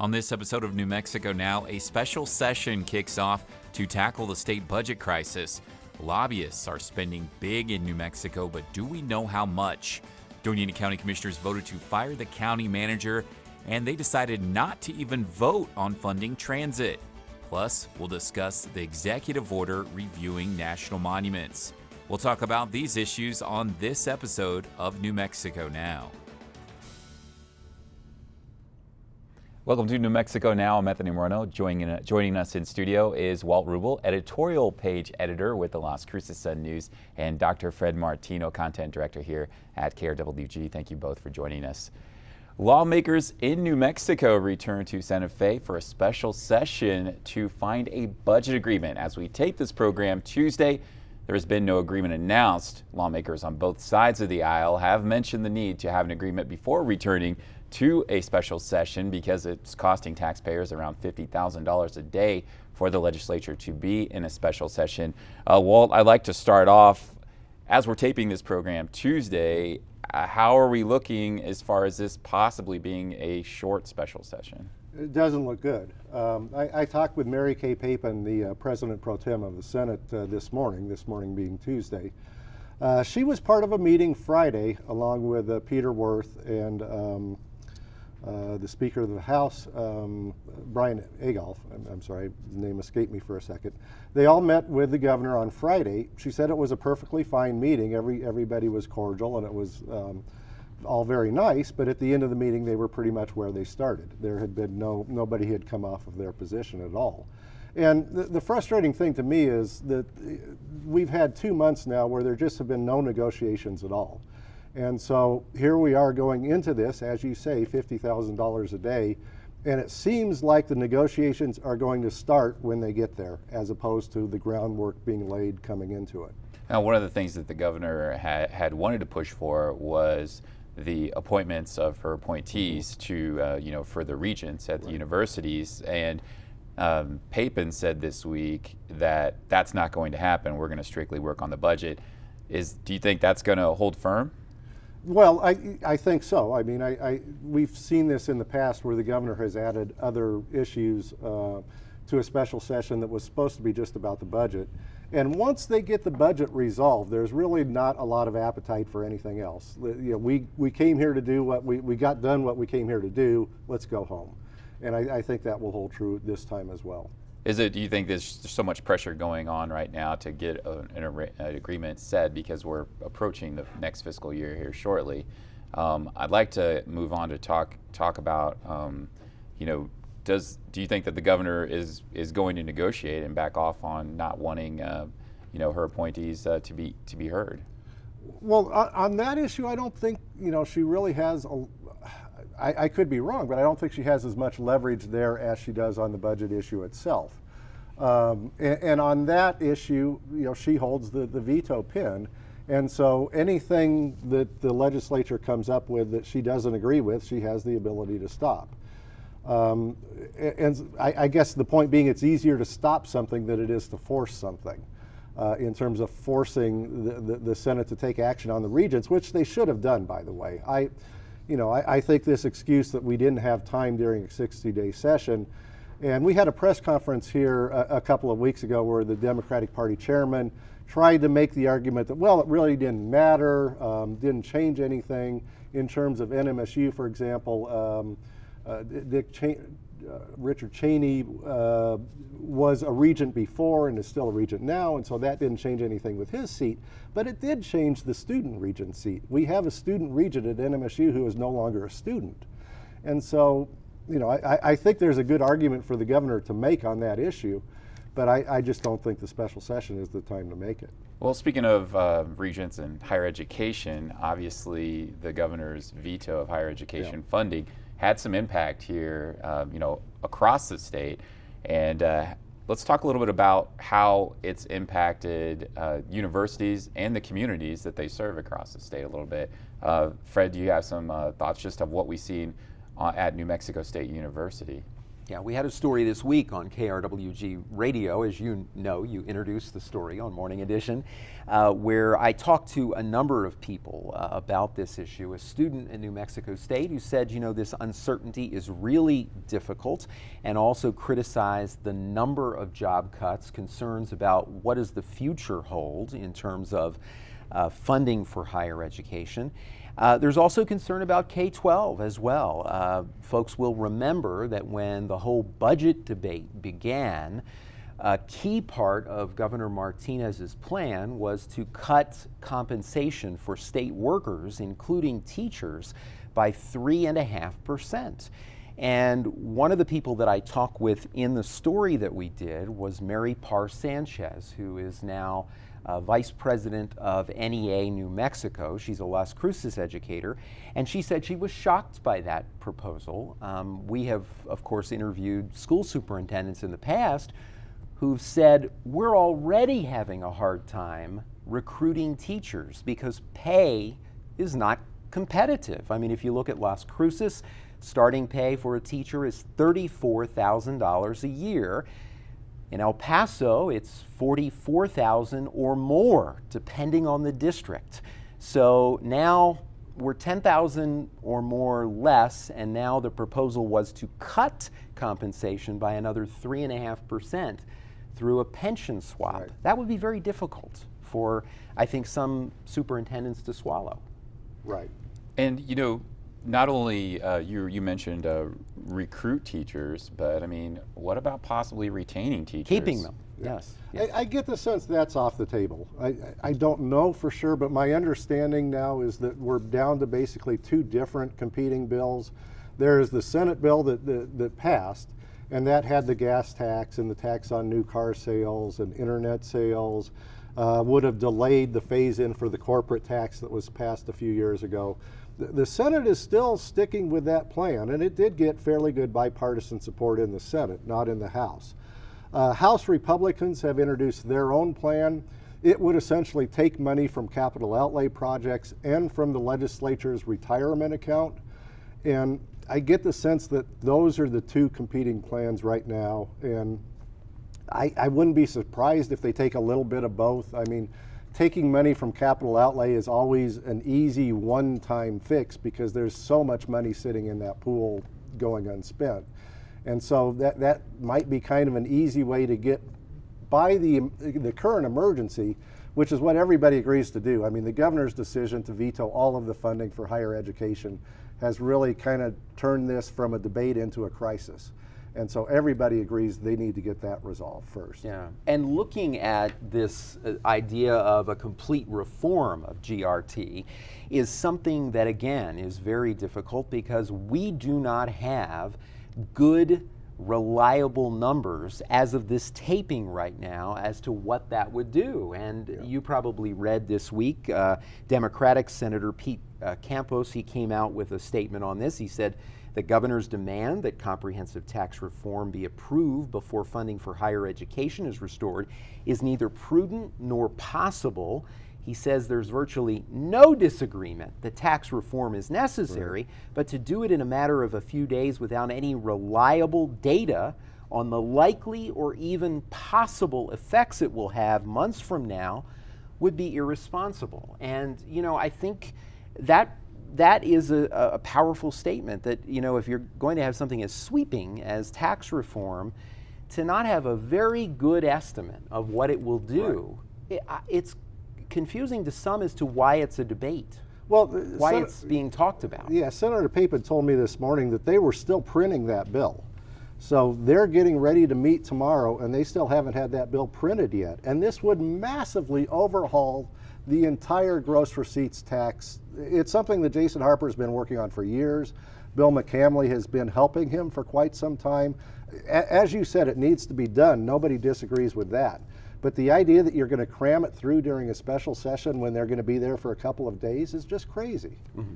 On this episode of New Mexico Now, a special session kicks off to tackle the state budget crisis. Lobbyists are spending big in New Mexico, but do we know how much? DOÑA County Commissioners voted to fire the county manager, and they decided not to even vote on funding transit. Plus, we'll discuss the executive order reviewing national monuments. We'll talk about these issues on this episode of New Mexico Now. Welcome to New Mexico Now. I'm Anthony Moreno. Joining us in studio is Walt Rubel, editorial page editor with the Las Cruces Sun News, and Dr. Fred Martino, content director here at KRWG. Thank you both for joining us. Lawmakers in New Mexico return to Santa Fe for a special session to find a budget agreement. As we tape this program Tuesday, there has been no agreement announced. Lawmakers on both sides of the aisle have mentioned the need to have an agreement before returning to a special session because it's costing taxpayers around $50,000 a day for the legislature to be in a special session. Walt, I'd like to start off, as we're taping this program Tuesday, how are we looking as far as this possibly being a short special session? It doesn't look good. I talked with Mary Kay Papin, the President Pro Tem of the Senate this morning being Tuesday. She was part of a meeting Friday along with Peter Wirth and the Speaker of the House, Brian Agolf. I'm sorry, his name escaped me for a second. They all met with the governor on Friday. She said it was a perfectly fine meeting. Everybody was cordial and it was all very nice, but at the end of the meeting they were pretty much where they started. There had been nobody had come off of their position at all. And the frustrating thing to me is that we've had 2 months now where there just have been no negotiations at all. And so here we are going into this, as you say, $50,000 a day, and it seems like the negotiations are going to start when they get there, as opposed to the groundwork being laid coming into it. Now, one of the things that the governor had wanted to push for was the appointments of her appointees to, for the regents at the universities. And Papin said this week that that's not going to happen. We're going to strictly work on the budget. Do you think that's going to hold firm? Well, I think so. I mean, we've seen this in the past where the governor has added other issues to a special session that was supposed to be just about the budget. And once they get the budget resolved, there's really not a lot of appetite for anything else. We came here to do we got done what we came here to do. Let's go home. And I think that will hold true this time as well. Do you think there's so much pressure going on right now to get an agreement set because we're approaching the next fiscal year here shortly? I'd like to move on to talk about, do you think that the governor is going to negotiate and back off on not wanting, her appointees to be heard? Well, on that issue, I don't think, she really has I could be wrong, but I don't think she has as much leverage there as she does on the budget issue itself. And on that issue, she holds the veto pin. And so anything that the legislature comes up with that she doesn't agree with, she has the ability to stop. And I guess the point being it's easier to stop something than it is to force something. In terms of forcing the Senate to take action on the regents, which they should have done, by the way. I think this excuse that we didn't have time during a 60-day session, and we had a press conference here a couple of weeks ago where the Democratic Party chairman tried to make the argument that, well, it really didn't matter, didn't change anything in terms of NMSU, for example. Richard Cheney was a regent before and is still a regent now, and so that didn't change anything with his seat, but it did change the student regent seat. We have a student regent at NMSU who is no longer a student. And so, I think there's a good argument for the governor to make on that issue, but I just don't think the special session is the time to make it. Well, speaking of regents and higher education, obviously the governor's veto of higher education funding had some impact here, across the state. And let's talk a little bit about how it's impacted universities and the communities that they serve across the state a little bit. Fred, do you have some thoughts just of what we've seen at New Mexico State University? Yeah, we had a story this week on KRWG Radio. As you know, you introduced the story on Morning Edition, where I talked to a number of people about this issue. A student in New Mexico State who said, you know, this uncertainty is really difficult, and also criticized the number of job cuts, concerns about what does the future hold in terms of funding for higher education. There's also concern about K-12 as well. Folks will remember that when the whole budget debate began, a key part of Governor Martinez's plan was to cut compensation for state workers, including teachers, by 3.5%. And one of the people that I talked with in the story that we did was Mary Parr Sanchez, who is now Vice President of NEA New Mexico. She's a Las Cruces educator, and she said she was shocked by that proposal. We have, of course, interviewed school superintendents in the past who've said we're already having a hard time recruiting teachers because pay is not competitive. I mean, if you look at Las Cruces, starting pay for a teacher is $34,000 a year. In El Paso, it's $44,000 or more, depending on the district. So now we're $10,000 or more less, and now the proposal was to cut compensation by another 3.5% through a pension swap. Right. That would be very difficult for, I think, some superintendents to swallow. Right. And you know, not only you mentioned recruit teachers, but I mean, what about possibly retaining teachers? Keeping them, yes. I get the sense that's off the table. I don't know for sure, but my understanding now is that we're down to basically two different competing bills. There is the Senate bill that passed, and that had the gas tax and the tax on new car sales and internet sales, would have delayed the phase-in for the corporate tax that was passed a few years ago. The Senate is still sticking with that plan, and it did get fairly good bipartisan support in the Senate, not in the House. House Republicans have introduced their own plan. It would essentially take money from capital outlay projects and from the legislature's retirement account. And I get the sense that those are the two competing plans right now. And I wouldn't be surprised if they take a little bit of both. I mean, taking money from capital outlay is always an easy one-time fix because there's so much money sitting in that pool going unspent. And so that might be kind of an easy way to get by the current emergency, which is what everybody agrees to do. I mean, the governor's decision to veto all of the funding for higher education has really kind of turned this from a debate into a crisis. And so everybody agrees they need to get that resolved first. Yeah, and looking at this idea of a complete reform of GRT is something that, again, is very difficult because we do not have good, reliable numbers as of this taping right now as to what that would do. And you probably read this week, Democratic Senator Pete Campos, he came out with a statement on this. He said, the governor's demand that comprehensive tax reform be approved before funding for higher education is restored is neither prudent nor possible. He says there's virtually no disagreement that tax reform is necessary, but to do it in a matter of a few days without any reliable data on the likely or even possible effects it will have months from now would be irresponsible. And, you know, I think that is a powerful statement that, you know, if you're going to have something as sweeping as tax reform, to not have a very good estimate of what it will do, it's confusing to some as to why it's a debate. Well, why it's being talked about. Yeah, Senator Papin told me this morning that they were still printing that bill. So they're getting ready to meet tomorrow, and they still haven't had that bill printed yet. And this would massively overhaul the entire gross receipts tax. It's something that Jason Harper's been working on for years. Bill McCamley has been helping him for quite some time. As you said, it needs to be done. Nobody disagrees with that. But the idea that you're going to cram it through during a special session when they're going to be there for a couple of days is just crazy. Mm-hmm.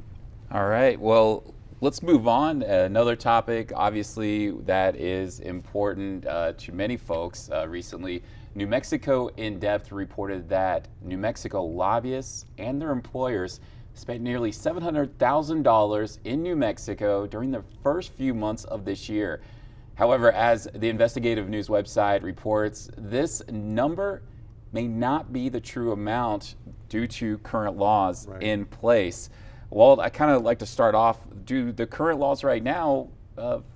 All right, well, let's move on. Another topic, obviously, that is important to many folks. Recently, New Mexico In Depth reported that New Mexico lobbyists and their employers spent nearly $700,000 in New Mexico during the first few months of this year. However, as the investigative news website reports, this number may not be the true amount due to current laws in place. Well, I kind of like to start off, do the current laws right now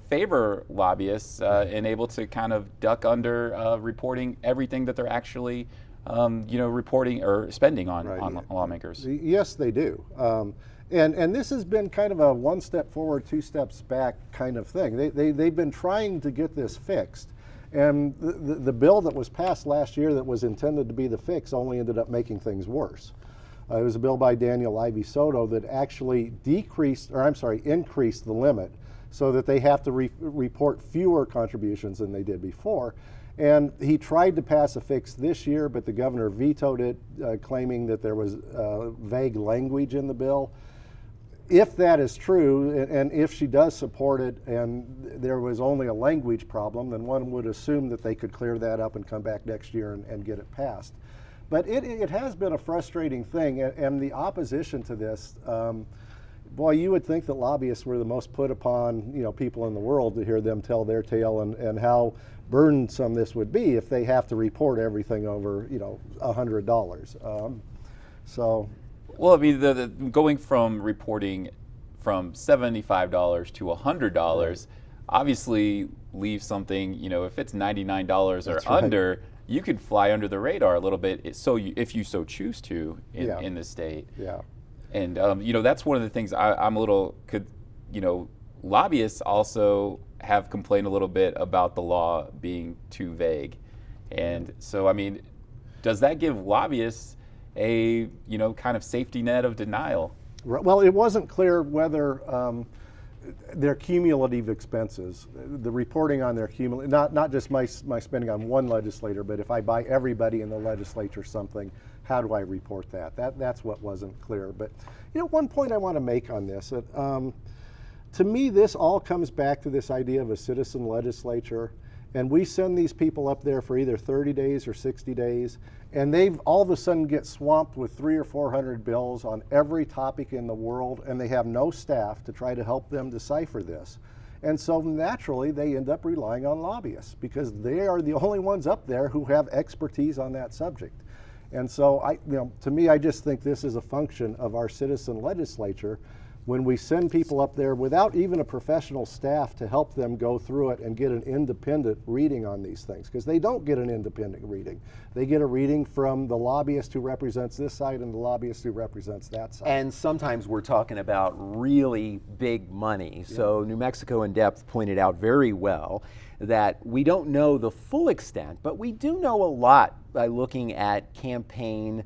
favor lobbyists and able to kind of duck under reporting everything that they're actually reporting or spending on lawmakers? Yes, they do. And this has been kind of a one step forward, two steps back kind of thing. They've been trying to get this fixed. And the bill that was passed last year that was intended to be the fix only ended up making things worse. It was a bill by Daniel Ivey Soto that actually increased the limit so that they have to report fewer contributions than they did before. And he tried to pass a fix this year, but the governor vetoed it, claiming that there was vague language in the bill. If that is true, and if she does support it, and there was only a language problem, then one would assume that they could clear that up and come back next year and get it passed. But it has been a frustrating thing, and the opposition to this, boy, you would think that lobbyists were the most put upon people in the world to hear them tell their tale and how burdensome this would be if they have to report everything over $100. Well, I mean, the going from reporting from $75 to $100 obviously leaves something, if it's $99 or under, you could fly under the radar a little bit if you so choose to in the state. Yeah. And, that's one of the things I'm a little, lobbyists also have complained a little bit about the law being too vague. And so, I mean, does that give lobbyists a kind of safety net of denial? Well, it wasn't clear whether their cumulative expenses, the reporting on their cumulative, not just my spending on one legislator, but if I buy everybody in the legislature something, how do I report that? That's what wasn't clear. But one point I want to make on this, to me, this all comes back to this idea of a citizen legislature. And we send these people up there for either 30 days or 60 days, and they've all of a sudden get swamped with 300 or 400 bills on every topic in the world, and they have no staff to try to help them decipher this. And so naturally, they end up relying on lobbyists because they are the only ones up there who have expertise on that subject. And so, to me, I just think this is a function of our citizen legislature. When we send people up there without even a professional staff to help them go through it and get an independent reading on these things, because they don't get an independent reading. They get a reading from the lobbyist who represents this side and the lobbyist who represents that side. And sometimes we're talking about really big money. Yeah. So New Mexico In Depth pointed out very well that we don't know the full extent, but we do know a lot by looking at campaign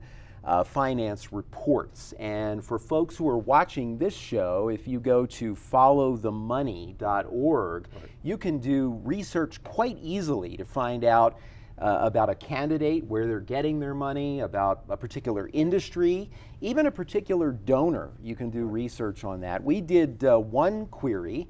finance reports. And for folks who are watching this show, if you go to followthemoney.org, you can do research quite easily to find out about a candidate, where they're getting their money, about a particular industry, even a particular donor. You can do research on that. We did one query,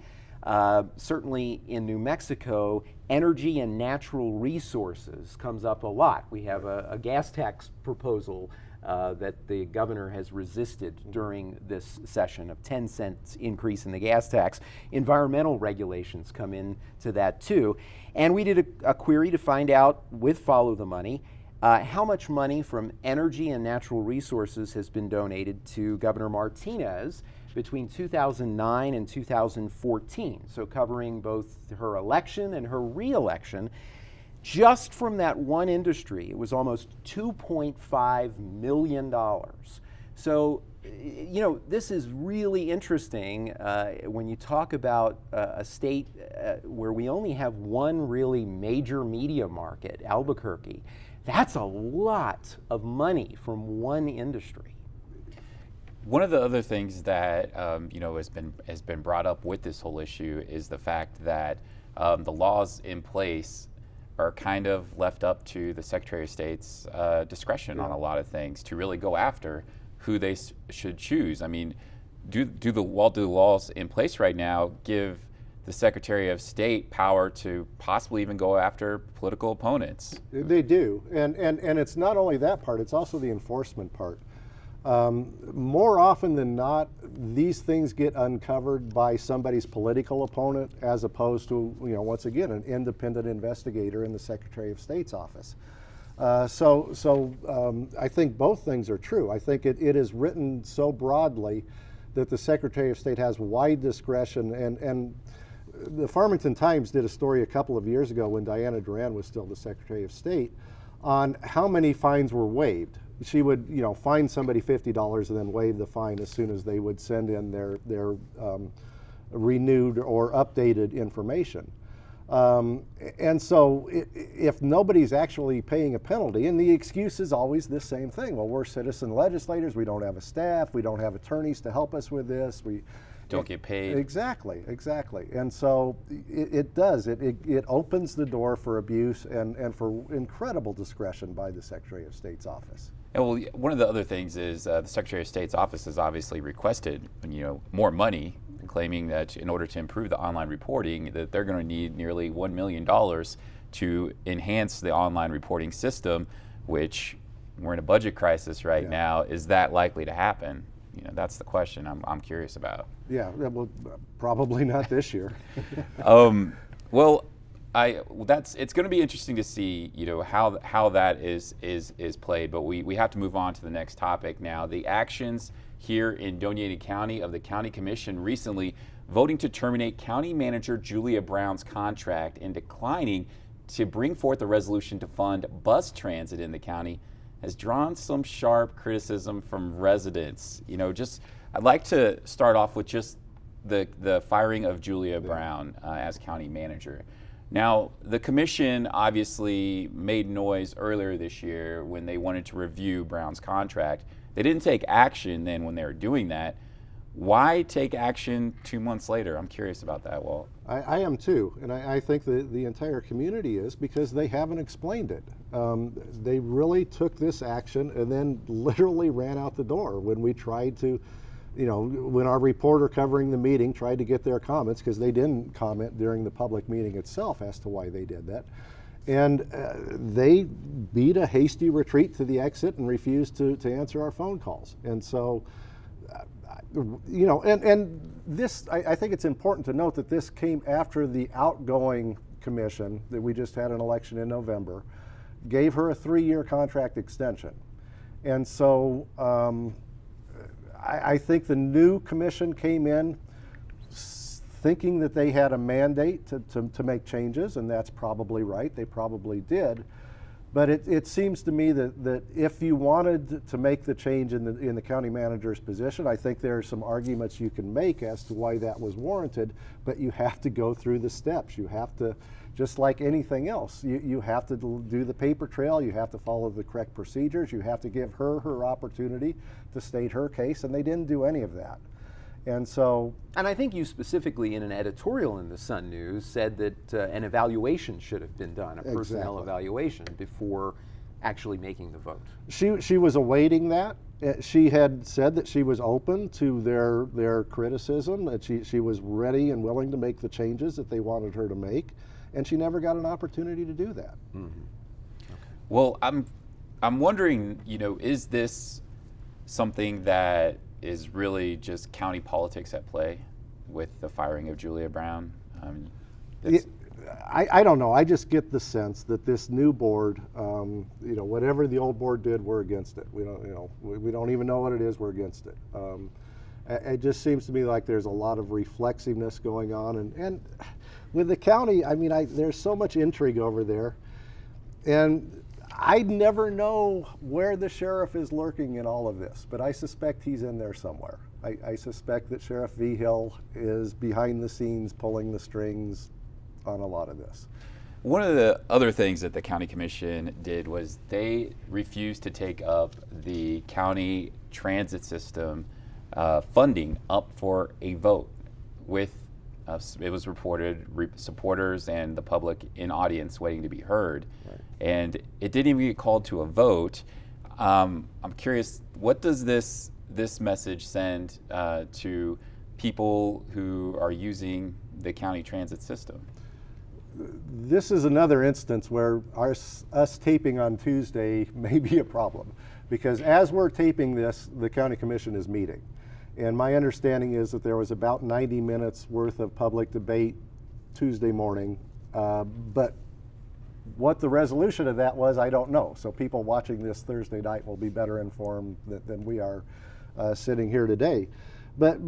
certainly in New Mexico, energy and natural resources comes up a lot. We have a gas tax proposal that the governor has resisted during this session, of 10 cents increase in the gas tax. Environmental regulations come into that too. And we did a query to find out with Follow the Money how much money from energy and natural resources has been donated to Governor Martinez between 2009 and 2014, so covering both her election and her re-election. Just from that one industry, it was almost $2.5 million. So, this is really interesting when you talk about a state where we only have one really major media market, Albuquerque. That's a lot of money from one industry. One of the other things that has been brought up with this whole issue is the fact that the laws in place are kind of left up to the Secretary of State's discretion on a lot of things to really go after who they should choose. I mean, do the laws in place right now give the Secretary of State power to possibly even go after political opponents? They do, and it's not only that part; it's also the enforcement part. More often than not, these things get uncovered by somebody's political opponent as opposed to, once again, an independent investigator in the Secretary of State's office. So I think both things are true. I think it is written so broadly that the Secretary of State has wide discretion, and the Farmington Times did a story a couple of years ago when Diana Duran was still the Secretary of State on how many fines were waived. She would, fine somebody $50 and then waive the fine as soon as they would send in their renewed or updated information. And so if nobody's actually paying a penalty, and the excuse is always the same thing, well, we're citizen legislators, we don't have a staff, we don't have attorneys to help us with this, we don't get paid. Exactly. And so it does. It opens the door for abuse and for incredible discretion by the Secretary of State's office. And well, one of the other things is the Secretary of State's office has obviously requested, more money, claiming that in order to improve the online reporting, that they're going to need nearly $1 million to enhance the online reporting system, which we're in a budget crisis right now. Is that likely to happen? That's the question I'm curious about. Yeah, well, probably not this year. Well, it's going to be interesting to see, how that is played. But we have to move on to the next topic now. The actions here in Doña County of the County Commission recently voting to terminate County Manager Julia Brown's contract and declining to bring forth a resolution to fund bus transit in the county has drawn some sharp criticism from residents. I'd like to start off with just the firing of Julia Brown as county manager. Now, the commission obviously made noise earlier this year when they wanted to review Brown's contract. They didn't take action then when they were doing that. Why take action 2 months later? I'm curious about that, Walt. I am too, and I think the entire community is, because they haven't explained it. They really took this action and then literally ran out the door when we tried to, when our reporter covering the meeting tried to get their comments, because they didn't comment during the public meeting itself as to why they did that. And they beat a hasty retreat to the exit and refused to answer our phone calls. And so, and this, I think it's important to note that this came after the outgoing commission that we just had an election in November, gave her a 3-year contract extension. And so I think the new commission came in thinking that they had a mandate to make changes, and that's probably right. They probably did. But it seems to me that if you wanted to make the change in the county manager's position, I think there are some arguments you can make as to why that was warranted, but you have to go through the steps. You have to, just like anything else, you have to do the paper trail, you have to follow the correct procedures, you have to give her opportunity to state her case, and they didn't do any of that. And so, and I think you specifically in an editorial in the Sun News said that an evaluation should have been done, a personnel evaluation, before actually making the vote. She was awaiting that. She had said that she was open to their criticism, that she was ready and willing to make the changes that they wanted her to make, and she never got an opportunity to do that. Mm-hmm. Okay. Well, I'm wondering, is this something that is really just county politics at play with the firing of Julia Brown? I don't know. I just get the sense that this new board, whatever the old board did, we're against it. We don't even know what it is. We're against it. It just seems to me like there's a lot of reflexiveness going on, and with the county, there's so much intrigue over there, and I never know where the sheriff is lurking in all of this, but I suspect he's in there somewhere. I suspect that Sheriff Vigil is behind the scenes pulling the strings on a lot of this. One of the other things that the county commission did was they refused to take up the county transit system funding up for a vote with, it was reported, supporters and the public in audience waiting to be heard. Right. And it didn't even get called to a vote. I'm curious, what does this message send to people who are using the county transit system? This is another instance where us taping on Tuesday may be a problem, because as we're taping this, the county commission is meeting. And my understanding is that there was about 90 minutes worth of public debate Tuesday morning, but what the resolution of that was, I don't know. So people watching this Thursday night will be better informed than we are sitting here today. But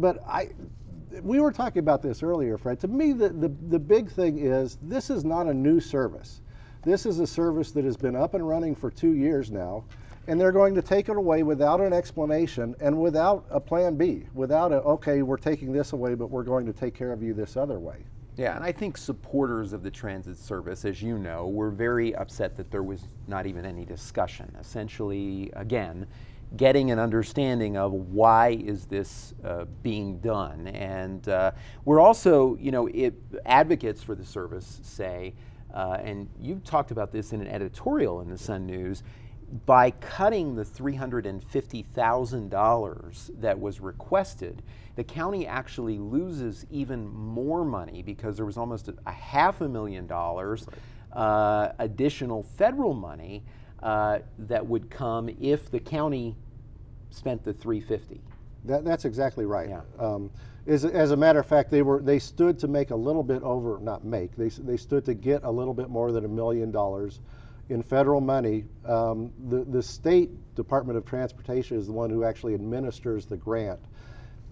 we were talking about this earlier, Fred. To me, the big thing is this is not a new service. This is a service that has been up and running for 2 years now, and they're going to take it away without an explanation and without a plan B, without okay, we're taking this away, but we're going to take care of you this other way. Yeah, and I think supporters of the transit service, as you know, were very upset that there was not even any discussion. Essentially, again, getting an understanding of why is this being done. And we're also, advocates for the service say, and you talked about this in an editorial in the Sun News, by cutting the $350,000 that was requested, the county actually loses even more money because there was almost $500,000 additional federal money that would come if the county spent the $350,000. That's exactly right. Yeah. As a matter of fact, they stood to make a little bit over, they stood to get a little bit more than $1 million in federal money. The state Department of Transportation is the one who actually administers the grant.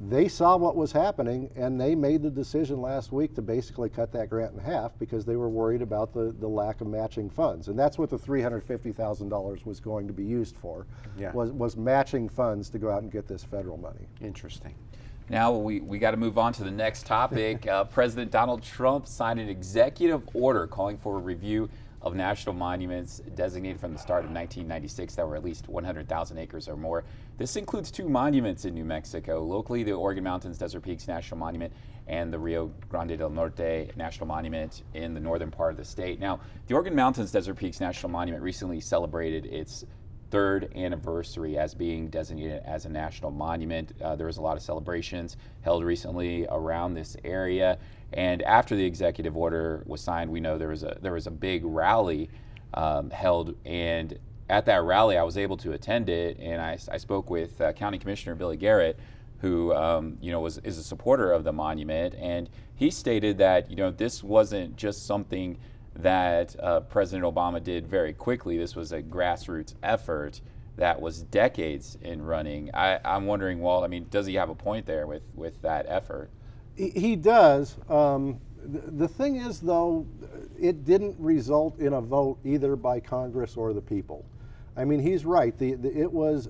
They saw what was happening, and they made the decision last week to basically cut that grant in half because they were worried about the lack of matching funds. And that's what the $350,000 was going to be used for, was matching funds to go out and get this federal money. Interesting. Now we got to move on to the next topic. President Donald Trump signed an executive order calling for a review of national monuments designated from the start of 1996 that were at least 100,000 acres or more. This includes 2 monuments in New Mexico. Locally, the Organ Mountains Desert Peaks National Monument and the Rio Grande del Norte National Monument in the northern part of the state. Now, the Organ Mountains Desert Peaks National Monument recently celebrated its 3rd anniversary as being designated as a national monument. There was a lot of celebrations held recently around this area. And after the executive order was signed, we know there was a big rally held, and at that rally I was able to attend it, and I spoke with County Commissioner Billy Garrett, who is a supporter of the monument, and he stated that this wasn't just something that President Obama did very quickly. This was a grassroots effort that was decades in running. I'm wondering, Walt, does he have a point there with that effort? He does. The thing is, though, it didn't result in a vote either by Congress or the people. He's right. It was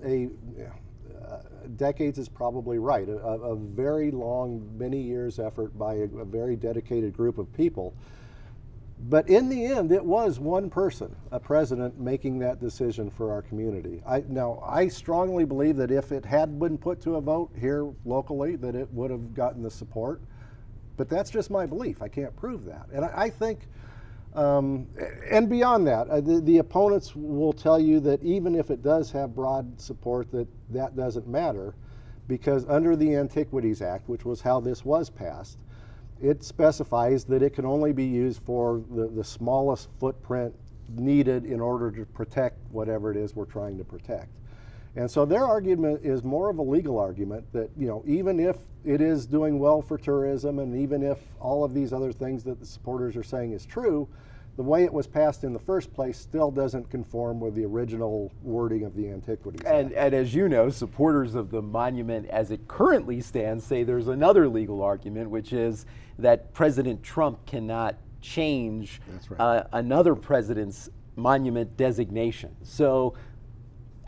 decades is probably right, a very long, many years effort by a very dedicated group of people. But in the end, it was one person, a president, making that decision for our community. I strongly believe that if it had been put to a vote here locally, that it would have gotten the support. But that's just my belief. I can't prove that. And I think, and beyond that, the opponents will tell you that even if it does have broad support, that doesn't matter, because under the Antiquities Act, which was how this was passed, it specifies that it can only be used for the smallest footprint needed in order to protect whatever it is we're trying to protect. And so their argument is more of a legal argument that, even if it is doing well for tourism, and even if all of these other things that the supporters are saying is true, the way it was passed in the first place still doesn't conform with the original wording of the Antiquities Act. And as you know, supporters of the monument as it currently stands say there's another legal argument, which is that President Trump cannot change another president's monument designation. So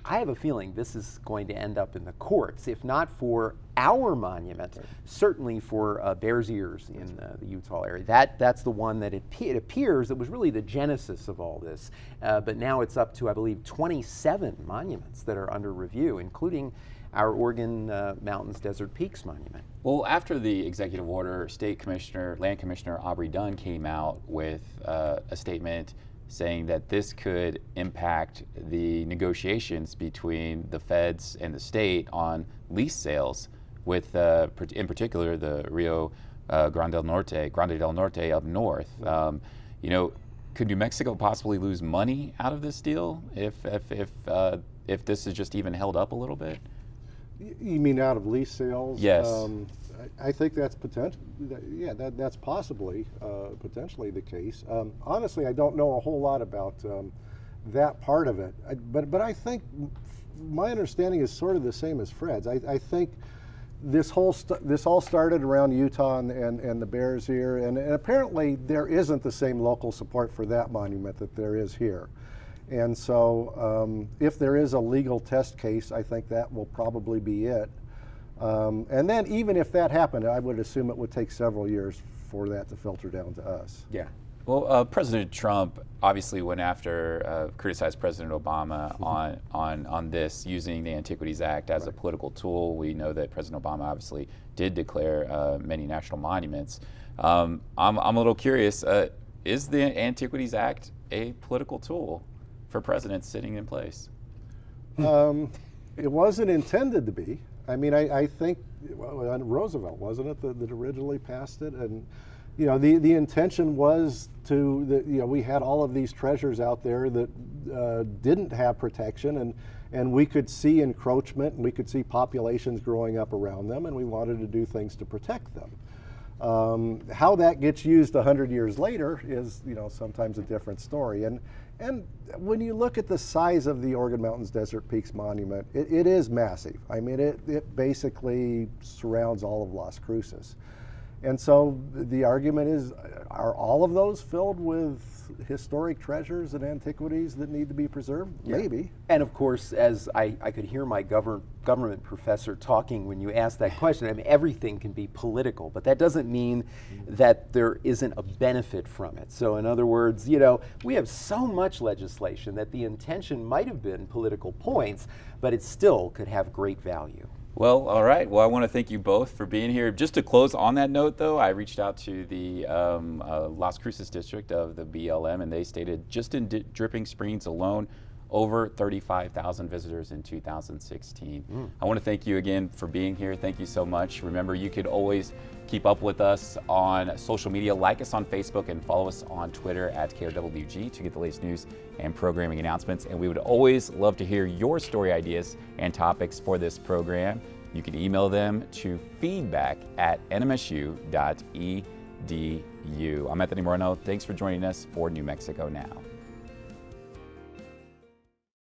I have a feeling this is going to end up in the courts, if not for our monument, certainly for Bears Ears in the Utah area. That's the one that it appears that was really the genesis of all this. But now it's up to, I believe, 27 monuments that are under review, including our Organ Mountains Desert Peaks Monument. Well, after the executive order, Land Commissioner Aubrey Dunn came out with a statement saying that this could impact the negotiations between the feds and the state on lease sales, with, in particular, the Rio Grande del Norte up north. Could New Mexico possibly lose money out of this deal if if this is just even held up a little bit? You mean out of lease sales? Yes. I think that's potential. Yeah, that's possibly potentially the case. Honestly, I don't know a whole lot about that part of it, but I think my understanding is sort of the same as Fred's. I think this all started around Utah and the bears here, and apparently there isn't the same local support for that monument that there is here. And so if there is a legal test case, I think that will probably be it. And then even if that happened, I would assume it would take several years for that to filter down to us. Yeah. Well, President Trump obviously went after, criticized President Obama on this, using the Antiquities Act as a political tool. We know that President Obama obviously did declare many national monuments. I'm a little curious, is the Antiquities Act a political tool for presidents sitting in place? It wasn't intended to be. I mean, I think Roosevelt, wasn't it, that originally passed it? And you know, the intention was we had all of these treasures out there that didn't have protection, and we could see encroachment, and we could see populations growing up around them, and we wanted to do things to protect them. How that gets used 100 years later is, sometimes a different story. And when you look at the size of the Organ Mountains Desert Peaks Monument, it is massive. I mean, it basically surrounds all of Las Cruces. And so the argument is, are all of those filled with historic treasures and antiquities that need to be preserved? Yeah. Maybe. And of course, as I could hear my government professor talking when you asked that question, I mean, everything can be political, but that doesn't mean that there isn't a benefit from it. So in other words, we have so much legislation that the intention might have been political points, but it still could have great value. Well, all right. Well, I want to thank you both for being here. Just to close on that note, though, I reached out to the Las Cruces district of the BLM, and they stated just in Dripping Springs alone, over 35,000 visitors in 2016. I want to thank you again for being here. Thank you so much. Remember, you could always keep up with us on social media. Like us on Facebook and follow us on Twitter at KRWG to get the latest news and programming announcements. And we would always love to hear your story ideas and topics for this program. You can email them to feedback@nmsu.edu. I'm Anthony Moreno. Thanks for joining us for New Mexico Now.